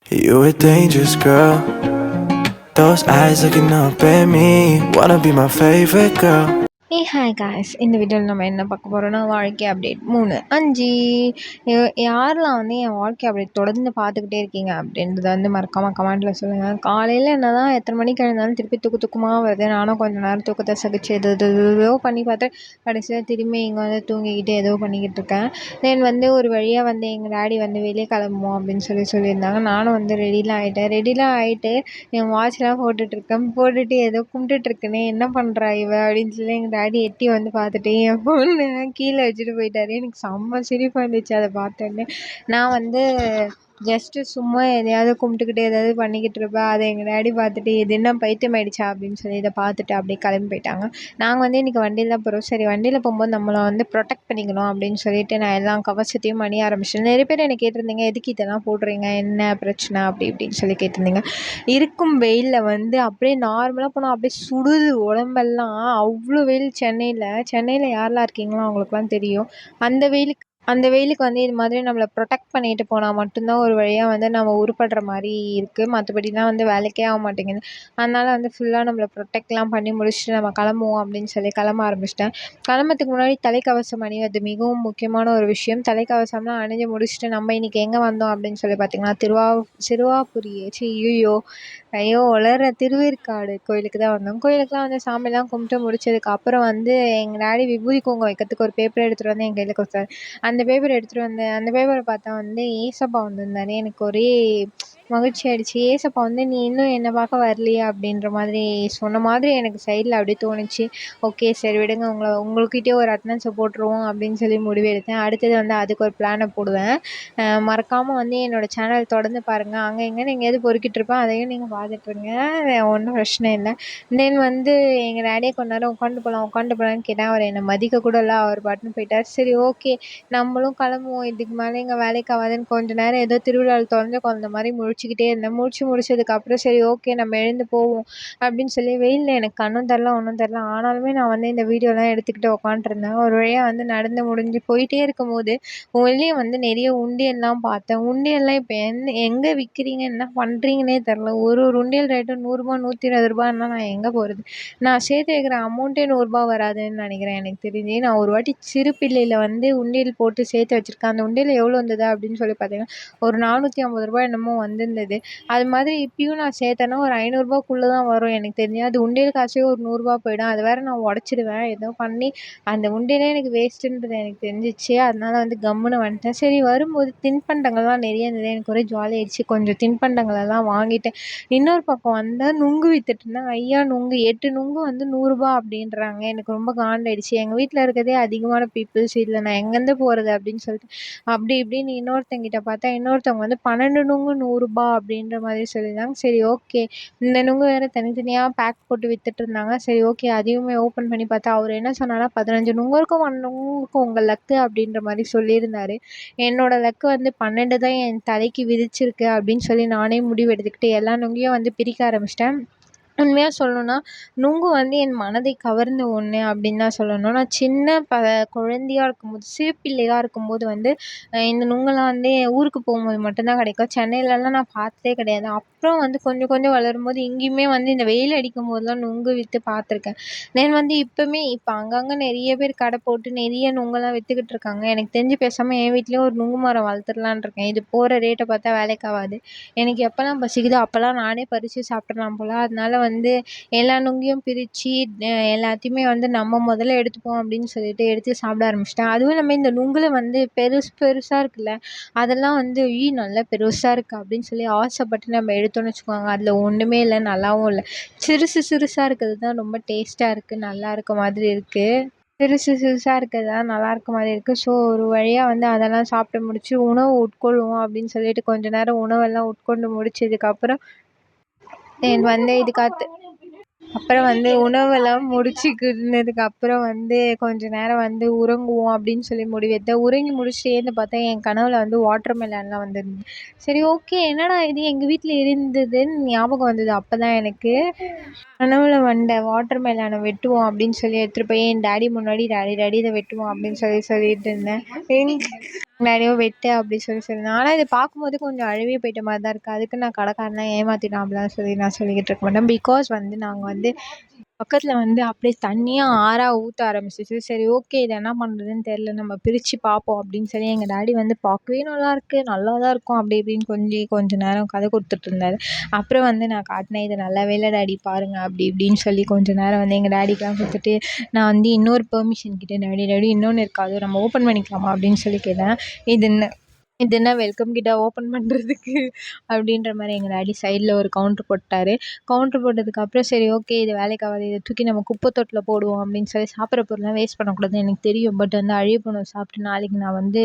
You a dangerous girl. Those eyes looking up at me. Wanna be my favorite girl. Hi guys, இந்த வீடியோவில் நம்ம என்ன பார்க்க போகிறோன்னா, வாழ்க்கை அப்டேட் 3-5. யாரெல்லாம் வந்து என் வாழ்க்கை அப்டேட் தொடர்ந்து பார்த்துக்கிட்டே இருக்கீங்க அப்படின்றத வந்து மறக்காமல் கமெண்ட்டில் சொல்லுங்கள். காலையில் என்ன தான் எத்தனை மணிக்கு எழுந்தாலும் திருப்பி தூக்கமாக வருது. நானும் கொஞ்சம் நேரம் தூக்கத்தை சகிச்சு ஏதோ பண்ணி பார்த்து கடைசியாக திரும்பி இங்கே வந்து தூங்கிக்கிட்டு ஏதோ பண்ணிக்கிட்டு இருக்கேன். தென் வந்து ஒரு வழியாக வந்து எங்கள் டேடி வந்து வெளியே கிளம்புவோம் அப்படின்னு சொல்லியிருந்தாங்க. நானும் வந்து ரெடிலாம் ஆகிட்டு என் வாட்ச்லாம் போட்டுட்டு ஏதோ கும்பிட்டுட்ருக்கேனே, என்ன பண்ணுறா இவ அப்படின்னு சொல்லி எங்கள் டேடி எட்டி வந்து பார்த்துட்டு என் ஃபோனை கீழே வச்சுட்டு போயிட்டாரு. எனக்கு செம்ம சிரிப்பாக இருந்துச்சு அதை பார்த்தோன்னே. நான் வந்து ஜஸ்ட்டு சும்மா எதையாவது கும்பிட்டுக்கிட்டு ஏதாவது பண்ணிக்கிட்டு இருப்பேன். அதை எங்கள் டேடி பார்த்துட்டு இது என்ன பைத்தியம் ஆயிடுச்சா அப்படின்னு சொல்லி இதை பார்த்துட்டு அப்படியே கிளம்பி போயிட்டாங்க. நாங்கள் வந்து இன்றைக்கி வண்டியில் தான் போகிறோம். சரி, வண்டியில் போகும்போது நம்மளை வந்து ப்ரொடெக்ட் பண்ணிக்கணும் அப்படின்னு சொல்லிட்டு நான் எல்லாம் கவசத்தையும் அணிய ஆரம்பிச்சிட்டேன். நிறைய பேர் என்னை கேட்டிருந்தீங்க, எதுக்கு இதெல்லாம் போடுறீங்க, என்ன பிரச்சனை அப்படி இப்படின்னு சொல்லி கேட்டிருந்தீங்க. இருக்கும் வெயிலில் வந்து அப்படியே நார்மலாக போனால் அப்படியே சுடுது உடம்பெல்லாம். அவ்வளோ வெயில் சென்னையில் யாரெல்லாம் இருக்கீங்களோ அவங்களுக்குலாம் தெரியும். அந்த வெயிலுக்கு வந்து இது மாதிரி நம்மளை ப்ரொடெக்ட் பண்ணிட்டு போனால் மட்டும்தான் ஒரு வழியாக வந்து நம்ம உருப்படுற மாதிரி இருக்குது. மற்றபடிலாம் வந்து வேலைக்கே ஆக மாட்டேங்குது. அதனால் வந்து ஃபுல்லாக நம்மளை ப்ரொடெக்ட்லாம் பண்ணி முடிச்சுட்டு நம்ம கிளம்புவோம் அப்படின்னு சொல்லி கிளம்ப ஆரம்பிச்சிட்டேன். கிளம்புறதுக்கு முன்னாடி தலைக்கவசம் அணிவது மிகவும் முக்கியமான ஒரு விஷயம். தலைக்கவசம்லாம் அணிஞ்சு முடிச்சுட்டு நம்ம இன்றைக்கி எங்கே வந்தோம் அப்படின்னு சொல்லி பார்த்திங்கன்னா, சிறுவாபுரி திருவேற்காடு கோயிலுக்கு தான் வந்தோம். கோயிலுக்குலாம் வந்து சாமிலாம் கும்பிட்டு முடிச்சதுக்கு அப்புறம் வந்து எங்கள் டாடி விபூதி குங்குமம் வைக்கிறதுக்கு ஒரு பேப்பர் எடுத்துகிட்டு வந்து என் கையில் கொடுத்தாரு. அந்த பேப்பரை பார்த்தா வந்து ஏசப்பா வந்திருந்தாரு. எனக்கு ஒரே மகிழ்ச்சி ஆயிடுச்சு. ஏசப்பா வந்து நீ இன்னும் என்னை பார்க்க வரலையா அப்படின்ற மாதிரி சொன்ன மாதிரி எனக்கு சைடில் அப்படியே தோணுச்சு. ஓகே, சரி விடுங்க, உங்கள்கிட்டயே ஒரு அட்டனன்ஸை போட்டுருவோம் அப்படின்னு சொல்லி முடிவு எடுத்தேன். அடுத்தது வந்து அதுக்கு ஒரு பிளானை போடுவேன். மறக்காமல் வந்து என்னோடய சேனல் தொடர்ந்து பாருங்கள். அங்கே எங்கேன்னு எங்கேயாவது பொறுக்கிட்டு இருப்பேன், அதையும் நீங்கள் பார்த்துட்ருங்க, ஒன்றும் பிரச்சனை இல்லை. தென் வந்து எங்கள் டேடியை கொஞ்ச நேரம் உட்காந்து போகலான்னு கேட்டேன். அவர் என்னை மதிக்க கூட இல்லை, அவர் பாட்டுன்னு போயிட்டார். சரி, ஓகே, நம்மளும் கிளம்புவோம், இதுக்கு மேலே எங்கள் வேலைக்கு ஆகாதுன்னு கொஞ்சம் நேரம் ஏதோ திருவிழாவில் தொலைஞ்ச குழந்த மாதிரி முழிச்சுக்கிட்டே இருந்தேன். முடிச்சதுக்கப்புறம் சரி, ஓகே, நம்ம எழுந்து போவோம் அப்படின்னு சொல்லி வெயிலில் எனக்கு கண்ணும் தரல ஒன்றும் தரல. ஆனாலுமே நான் வந்து இந்த வீடியோலாம் எடுத்துக்கிட்டு உட்காண்ட்ருந்தேன். ஒரு வழியாக வந்து நடந்து முடிஞ்சு போயிட்டே இருக்கும்போது வெளியே வந்து நிறைய உண்டியல்லாம் பார்த்தேன். உண்டியல்லாம் இப்போ எங்கே விற்கிறீங்க, என்ன பண்ணுறீங்கன்னே தெரில. ஒரு உண்டியல் ரேட்டும் 100 ரூபா 120 ரூபான்னா நான் எங்கே போகிறது? நான் சேர்த்து வைக்கிற அமௌண்ட்டே 100 ரூபா வராதுன்னு நினைக்கிறேன் எனக்கு தெரிஞ்சு. நான் ஒரு வாட்டி சிறு பிள்ளையில் வந்து உண்டியல் போட்டு சேர்த்து வச்சுருக்கேன். அந்த உண்டியல் எவ்வளோ வந்தது அப்படின்னு சொல்லி பார்த்தீங்கன்னா, ஒரு 450 ரூபா என்னமோ வந்திருந்தது. அது மாதிரி இப்பயும் நான் சேர்த்தேன்னா ஒரு 500 ரூபாக்குள்ளே தான் வரும் எனக்கு தெரிஞ்சு. அது உண்டியல் காசே ஒரு 100 ரூபா போயிடும். அது வேறு நான் உடச்சிடுவேன் ஏதோ பண்ணி. அந்த உண்டியலே எனக்கு வேஸ்ட்டுன்றது எனக்கு தெரிஞ்சிச்சு. அதனால வந்து கம்முன்னு வந்துட்டேன். சரி, வரும்போது தின்பண்டங்கள்லாம் நிறைய இருந்தது. எனக்கு ஒரே ஜாலி ஆயிடுச்சு. கொஞ்சம் தின்பண்டங்களெல்லாம் வாங்கிட்டேன். இன்னொரு பக்கம் வந்தால் நுங்கு வித்துட்டு இருந்தாங்க. ஐயா, நுங்கு 8 நுங்கு வந்து 100 ரூபா அப்படின்றாங்க. எனக்கு ரொம்ப காண்டாயிடுச்சு. எங்கள் வீட்டில் இருக்கிறதே அதிகமான பீப்புள்ஸ், இதில் நான் எங்கேருந்து போகிறது அப்படின்னு சொல்லிட்டு அப்படி இப்படின்னு இன்னொருத்தங்கிட்ட பார்த்தா இன்னொருத்தவங்க வந்து 12 நுங்கு 100 ரூபா அப்படின்ற மாதிரி சொல்லியிருந்தாங்க. சரி, ஓகே, இந்த நுங்கு வேறு தனித்தனியாக பேக் போட்டு வித்துட்டு இருந்தாங்க. சரி, ஓகே, அதையுமே ஓப்பன் பண்ணி பார்த்தா அவர் என்ன சொன்னார்னா, 15 நுங்கு இருக்கும், 1 நுங்கு இருக்கும் உங்கள் லக்கு அப்படின்ற மாதிரி சொல்லியிருந்தாரு. என்னோட லக்கு வந்து 12 தான் என் தலைக்கு விதிச்சிருக்கு அப்படின்னு சொல்லி நானே முடிவு எடுத்துக்கிட்டு எல்லா நுங்கையும் வந்து பிரிக்க ஆரம்பிச்சிட்டேன். உண்மையாக சொல்லணுன்னா, நுங்கு வந்து என் மனதை கவர்ந்த ஒன்று அப்படின்னு தான் சொல்லணும். நான் சின்ன குழந்தையா இருக்கும்போது, சிறு பிள்ளையா இருக்கும்போது வந்து இந்த நுங்கெல்லாம் வந்து ஊருக்கு போகும்போது மட்டும்தான் கிடைக்கும். சென்னையிலலாம் நான் பார்த்ததே கிடையாது. அப்புறம் வந்து கொஞ்சம் கொஞ்சம் வளரும்போது இங்கேயுமே வந்து இந்த வெயில் அடிக்கும்போதெல்லாம் நுங்கு விற்று பார்த்துருக்கேன். தென் வந்து இப்போ அங்கங்கே நிறைய பேர் கடை போட்டு நிறைய நுங்கெல்லாம் விற்றுக்கிட்டு இருக்காங்க. எனக்கு தெரிஞ்சு பேசாமல் என் வீட்லேயும் ஒரு நுங்கு மரம் வளர்த்துடலான்னு இருக்கேன். இது போகிற ரேட்டை பார்த்தா வேலைக்கு ஆகாது. எனக்கு எப்போல்லாம் பசிக்குதோ அப்போல்லாம் நானே பறித்து சாப்பிட்றலாம் போல். அதனால வந்து எல்லா நுங்கையும் பிரித்து எல்லாத்தையுமே வந்து நம்ம முதல்ல எடுத்துப்போம் அப்படின்னு சொல்லிட்டு எடுத்து சாப்பிட ஆரம்பிச்சிட்டேன். அதுவும் இல்லாமல் இந்த நுங்கில் வந்து பெருசாக இருக்குல்ல, அதெல்லாம் வந்து நல்லா பெருசாக இருக்குது அப்படின்னு சொல்லி ஆசைப்பட்டு நம்ம எடுத்தோன்னு வச்சுக்கோங்க, அதில் ஒன்றுமே இல்லை, நல்லாவும் இல்லை. சிறுசாக இருக்கிறது தான் ரொம்ப டேஸ்ட்டாக இருக்குது, நல்லா இருக்க மாதிரி இருக்குது. சிறுசாக இருக்கிறது தான் நல்லா இருக்க மாதிரி இருக்குது. ஸோ ஒரு வழியாக வந்து அதெல்லாம் சாப்பிட்டு முடிச்சு உணவு உட்கொள்வோம் அப்படின்னு சொல்லிட்டு கொஞ்ச நேரம் உணவெல்லாம் உட்கொண்டு முடிச்சதுக்கப்புறம் வந்து அப்புறம் வந்து உணவெல்லாம் முடிச்சுக்கினதுக்கு அப்புறம் வந்து கொஞ்ச நேரம் வந்து உறங்குவோம் அப்படின்னு சொல்லி முடிவெடுத்தேன். உறங்கி முடிச்சுட்டு எழுந்து பார்த்தா என் கனவுல வந்து வாட்டர் மெலன்லாம் வந்திருந்தது. சரி, ஓகே, என்னடா இது எங்கள் வீட்டில் இருந்ததுன்னு ஞாபகம் வந்தது. அப்போ தான் எனக்கு கனவுல வந்த வாட்டர் மெலனை வெட்டுவோம் அப்படின்னு சொல்லி எடுத்துகிட்டு போய் என் டாடி முன்னாடி டாடி இதை வெட்டுவோம் அப்படின்னு சொல்லிட்டு இருந்தேன். நிறைய வெட்டு அப்படி சொல்லியிருந்தேன். ஆனா, இத பார்க்கும்போது கொஞ்சம் அழுவி போயிட்ட மாரி தான் இருக்கு. அதுக்கு நான் கடைக்காரன்லாம் ஏமாத்திட்டான் அப்படிலாம் சொல்லி நான் சொல்லிக்கிட்டு இருக்க மாட்டேன். பிகாஸ் வந்து நாங்க வந்து பக்கத்துல வந்து அப்படியே தண்ணியா ஆறா ஊத்த ஆரம்பிச்சுச்சு. சரி ஓகே. இத என்ன பண்றதுன்னு தெரியல. நம்ம பிரிச்சு பார்ப்போம் அப்படின்னு சொல்லி எங்க டாடி வந்து பார்க்கவே நல்லாயிருக்கு. நல்லா தான் இருக்கும். அப்படி இப்படின்னு கொஞ்ச நேரம் கதை குடுத்துட்டு இருந்தாரு. அப்புறம் வந்து நான் காட்டினேன். "இது நல்லாவே இல்ல டாடி பாருங்க" அப்படி இப்படின்னு சொல்லி கொஞ்ச நேரம் வந்து எங்க டாடிக்கெல்லாம் குடுத்துட்டு, நான் வந்து இன்னொரு பெர்மிஷன் கேட்டேன். "டாடி டாடி இன்னொன்னு இருக்கு. அது நம்ம ஓப்பன் பண்ணிக்கலாமா?" அப்படின்னு சொல்லி கேட்டேன். "இது என்ன இது என்ன வெல்கம் கிட்டா ஓப்பன் பண்ணுறதுக்கு?" அப்படின்ற மாதிரி எங்கள் டாடி சைடில் ஒரு கவுண்ட்ரு போட்டார். கவுண்ட்ரு போட்டதுக்கப்புறம் சரி ஓகே இது வேலைக்கு ஆகாது, இதை தூக்கி நம்ம குப்பை தொட்டில் போடுவோம் அப்படின்னு சொல்லி சாப்பிட்ற பொருள்லாம் வேஸ்ட் பண்ணக்கூடாதுன்னு எனக்கு தெரியும். பட் வந்து அழிய போனது சாப்பிட்டு நாளைக்கு நான் வந்து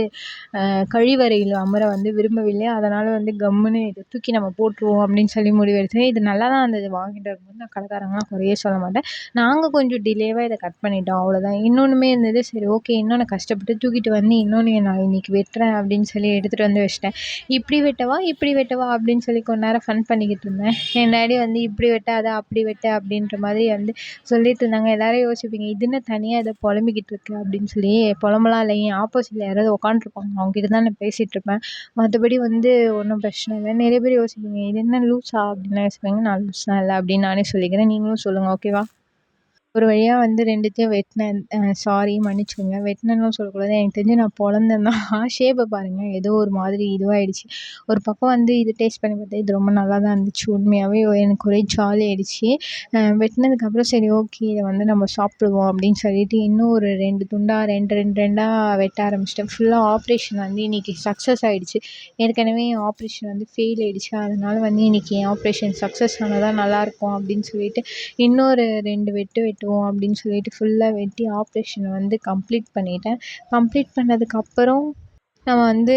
கழிவறையில் அமர வந்து விரும்பவில்லை. அதனால் வந்து கம்முன்னு இதை தூக்கி நம்ம போட்டுருவோம் அப்படின்னு சொல்லி முடிவெடுத்தேன். இது நல்லா தான் இருந்தது. வாங்கிட்டு வரும்போது நான் கடைக்காரங்களாம் குறையே சொல்ல மாட்டேன். நாங்கள் கொஞ்சம் டிலேவாக இதை கட் பண்ணிட்டோம் அவ்வளோதான். இன்னொன்றுமே இருந்தது. சரி ஓகே இன்னொன்று கஷ்டப்பட்டு தூக்கிட்டு வந்து இன்னொன்று நான் இன்னைக்கு வெட்டுறேன் அப்படின்னு சொல்லி எடுத்துகிட்டு வந்து வச்சிட்டேன். இப்படி வெட்டவா இப்படி வெட்டவா அப்படின்னு சொல்லி கொஞ்ச நேரம் ஃபன் பண்ணிக்கிட்டு இருந்தேன். என் டாடி வந்து இப்படி வெட்டாத அப்படி வெட்டு அப்படின்ற மாதிரி வந்து சொல்லிட்டு இருந்தாங்க. எல்லாரும் யோசிப்பீங்க இது என்ன தனியாக ஏதோ புலம்பிக்கிட்டு இருக்கு அப்படின்னு சொல்லி. புலம்பலாம் இல்லை, என் ஆப்போசிட்டில் யாராவது உட்காந்துருப்பாங்க அவங்ககிட்ட தான் நான் பேசிகிட்டு இருப்பேன். மற்றபடி வந்து ஒன்றும் பிரச்சனை இல்லை. நிறைய பேர் யோசிப்பீங்க இது என்ன லூஸா அப்படின்லாம் யோசிப்பீங்க. நான் லூஸ்லாம் இல்லை அப்படின்னு நானே சொல்லிக்கிறேன். நீங்களும் சொல்லுங்கள் ஓகேவா? ஒரு வழியா வந்து 2த்தையும் வெட்டினேன். சாரி மன்னிச்சுக்கோங்க. வெட்டினேன்னும் சொல்லக்கூடாது. எனக்கு தெரிஞ்சு நான் பொளந்தேன் தான். ஷேப்பை பாருங்க. ஏதோ ஒரு மாதிரி இதுவாயிடுச்சு. ஒரு பக்கம் வந்து இது டேஸ்ட் பண்ணி பார்த்தேன். இது ரொம்ப நல்லா தான் இருந்துச்சு. உண்மையாவே எனக்கு ஒரே ஜாலி ஆயிடுச்சு. வெட்டினதுக்கப்புறம் சரி ஓகே இதை வந்து நம்ம சாப்பிடுவோம் அப்படின்னு சொல்லிட்டு இன்னும் ஒரு 2 துண்டா 2 வெட்ட ஆரம்பிச்சிட்டேன். ஃபுல்லாக ஆப்ரேஷன் வந்து இன்னைக்கு சக்ஸஸ் ஆயிடுச்சு. ஏற்கனவே என் ஆப்ரேஷன் வந்து ஃபெயில் ஆயிடுச்சு. அதனால வந்து இன்னைக்கு என் ஆப்ரேஷன் சக்ஸஸ் ஆனதா நல்லாயிருக்கும் அப்படின்னு சொல்லிட்டு இன்னொரு 2 வெட்டு வெட்டுவோம் அப்படின்னு சொல்லிட்டு ஃபுல்லாக வெட்டி ஆப்ரேஷனை வந்து கம்ப்ளீட் பண்ணிட்டேன். கம்ப்ளீட் பண்ணதுக்கப்புறம் நம்ம வந்து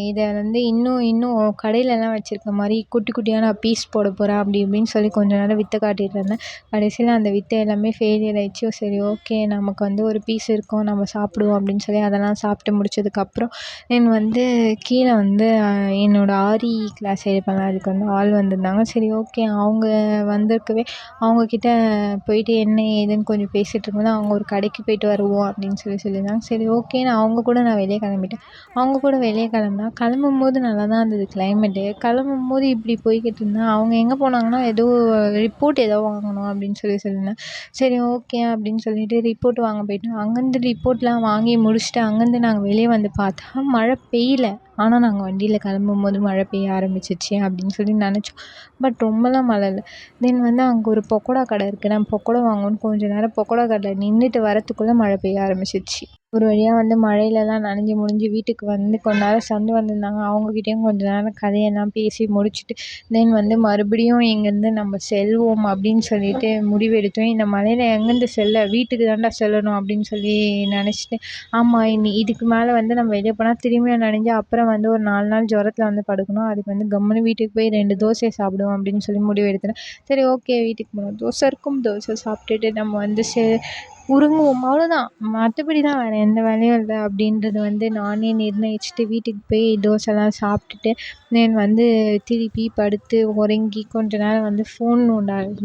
இதை வந்து இன்னும் இன்னும் கடையிலலாம் வச்சுருக்க மாதிரி குட்டி குட்டியாக நான் பீஸ் போட போகிறேன் அப்படி இப்படின்னு சொல்லி கொஞ்ச நேரம் வித்தை காட்டிகிட்டு இருந்தேன். கடைசியில் அந்த வித்தை எல்லாமே ஃபெயிலியர் ஆயிடுச்சு. சரி ஓகே நமக்கு வந்து ஒரு பீஸ் இருக்கும் நம்ம சாப்பிடுவோம் அப்படின்னு சொல்லி அதெல்லாம் சாப்பிட்டு முடிச்சதுக்கப்புறம் வந்து கீழே வந்து என்னோட ஆரி கிளாஸ் எடுப்பேன்ல அதுக்கு வந்து ஆள் வந்திருந்தாங்க. சரி ஓகே அவங்க வந்திருக்கவே அவங்கக்கிட்ட போயிட்டு என்ன ஏதுன்னு கொஞ்சம் பேசிகிட்டு இருக்கும்போது அவங்க ஒரு கடைக்கு போயிட்டு வருவோம் அப்படின்னு சொல்லியிருந்தாங்க. சரி ஓகேன்னு அவங்க கூட நான் வெளியே கிளம்பிட்டேன். அவங்க கூட வெளியே கிளம்பும்போது நல்லா தான் இருந்தது கிளைமேட்டு. கிளம்பும்போது இப்படி போய்கிட்டு இருந்தேன். அவங்க எங்கே போனாங்கன்னா ஏதோ ரிப்போர்ட் ஏதோ வாங்கணும் அப்படின்னு சொல்லியிருந்தேன். சரி ஓகே அப்படின்னு சொல்லிட்டு ரிப்போர்ட் வாங்க போயிட்டோம். அங்கேருந்து ரிப்போர்ட்லாம் வாங்கி முடிச்சுட்டு அங்கேருந்து நாங்கள் வெளியே வந்து பார்த்தா மழை பெய்யல. ஆனால் நாங்கள் வண்டியில் கிளம்பும்போது மழை பெய்ய ஆரம்பிச்சிருச்சு அப்படின்னு சொல்லி நினச்சோம். பட் ரொம்பலாம் மழை இல்லை. தென் வந்து அங்கே ஒரு பக்கோடா கடை இருக்குது. நான் பக்கோடா வாங்கணும்னு கொஞ்சம் நேரம் பக்கோடா கடையில் நின்றுட்டு வரத்துக்குள்ளே மழை பெய்ய ஆரம்பிச்சிருச்சு. ஒரு வழியாக வந்து மழையிலலாம் நனைஞ்சு முடிஞ்சு வீட்டுக்கு வந்து கொஞ்ச நேரம் சந்து வந்திருந்தாங்க. அவங்கக்கிட்டேயும் கொஞ்ச நேரம் கதையெல்லாம் பேசி முடிச்சுட்டு தென் வந்து மறுபடியும் இங்கேருந்து நம்ம செல்வோம் அப்படின்னு சொல்லிட்டு முடிவெடுத்தோம். இந்த மழையில் எங்கேருந்து செல்ல வீட்டுக்கு தான்டா செல்லணும் அப்படின்னு சொல்லி நினச்சிட்டு ஆமாம் இதுக்கு மேலே வந்து நம்ம வெளியே போனால் திரும்பியும் நனைஞ்சு அப்புறம் வந்து ஒரு 4 நாள் ஜுரத்தில் வந்து படுக்கணும். அதுக்கு வந்து கம்முன்னு வீட்டுக்கு போய் 2 தோசையை சாப்பிடுவோம் அப்படின்னு சொல்லி முடிவெடுத்தேன். சரி ஓகே வீட்டுக்கு போனோம். தோசை இருக்கும். தோசை சாப்பிட்டுட்டு நம்ம வந்து உறங்குவோம் அவ்வளோதான். மற்றபடி தான் வேறு எந்த வேலையும் இல்லை அப்படின்றது வந்து நானே நிர்ணயிச்சுட்டு வீட்டுக்கு போய் தோசைலாம் சாப்பிட்டுட்டு தென் வந்து திருப்பி படுத்து உறங்கி கொஞ்ச நேரம் வந்து ஃபோன்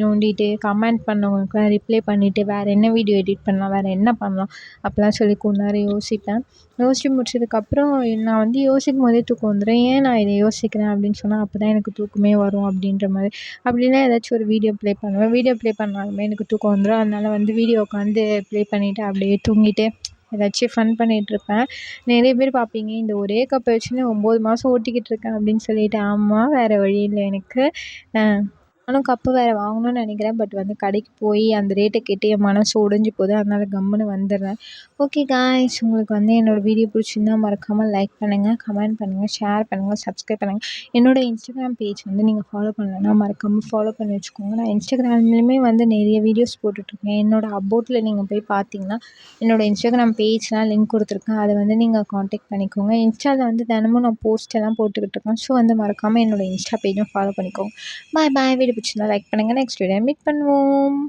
நோண்டிட்டு கமெண்ட் பண்ணவங்களுக்குலாம் ரிப்ளை பண்ணிவிட்டு வேறு என்ன வீடியோ எடிட் பண்ணலாம், வேறு என்ன பண்ணலாம் அப்படிலாம் சொல்லி கொஞ்ச நேரம் யோசிப்பேன். யோசித்து முடிச்சதுக்கப்புறம் நான் வந்து யோசிக்கும் போதே தூக்கம் வந்துடும். ஏன் நான் இதை யோசிக்கிறேன் அப்படின்னு சொன்னால் அப்போ தான் எனக்கு தூக்கமே வரும் அப்படின்ற மாதிரி. அப்படின்னா ஏதாச்சும் ஒரு வீடியோ ப்ளே பண்ணுவேன். வீடியோ ப்ளே பண்ணாலுமே எனக்கு தூக்கம் வந்துடும். அதனால வந்து வீடியோ உட்காந்து ப்ளே பண்ணிவிட்டு அப்படியே தூங்கிட்டு ஏதாச்சும் ஃபன் பண்ணிகிட்ருப்பேன். நிறைய பேர் பார்ப்பீங்க இந்த ஒரே கப்பை வச்சுன்னு 9 மாதம் ஓட்டிக்கிட்டு இருக்கேன் அப்படின்னு சொல்லிட்டு. ஆமாம் வேறு வழி இல்லை எனக்கு. நானும் கப்பு வேறு வாங்கணும்னு நினைக்கிறேன். பட் வந்து கடைக்கு போய் அந்த ரேட்டை கேட்டு என் மனசு உடைஞ்சு போகுது. அதனால கம்முன்னு வந்துடுறேன். ஓகே காய்ஸ் உங்களுக்கு வந்து என்னோடய வீடியோ பிடிச்சிருந்தா மறக்காமல் லைக் பண்ணுங்கள், கமெண்ட் பண்ணுங்கள், ஷேர் பண்ணுங்கள், சப்ஸ்கிரைப் பண்ணுங்கள். என்னோடய இன்ஸ்டாகிராம் பேஜ் வந்து நீங்கள் ஃபாலோ பண்ணலைன்னா மறக்காமல் ஃபாலோ பண்ணி வச்சுக்கோங்க. நான் இன்ஸ்டாகிராம்லேயுமே வந்து நிறைய வீடியோஸ் போட்டுட்ருக்கேன். என்னோடய அபோட்டில் நீங்கள் போய் பார்த்தீங்கன்னா என்னோடய இன்ஸ்டாகிராம் பேஜ்லாம் லிங்க் கொடுத்துருக்கேன். அதை வந்து நீங்கள் காண்டாக்ட் பண்ணிக்கோங்க. இன்ஸ்டாவில் வந்து தினமும் நான் போஸ்ட் எல்லாம் போட்டுக்கிட்டு இருக்கேன். ஸோ வந்து மறக்காமல் என்னோடய இன்ஸ்டா பேஜும் ஃபாலோ பண்ணிக்கோங்க. பாய் பாய். வீடியோ பிடிச்சிருந்தா லைக் பண்ணுங்கள். நெக்ஸ்ட் வீடியோ மீட் பண்ணுவோம்.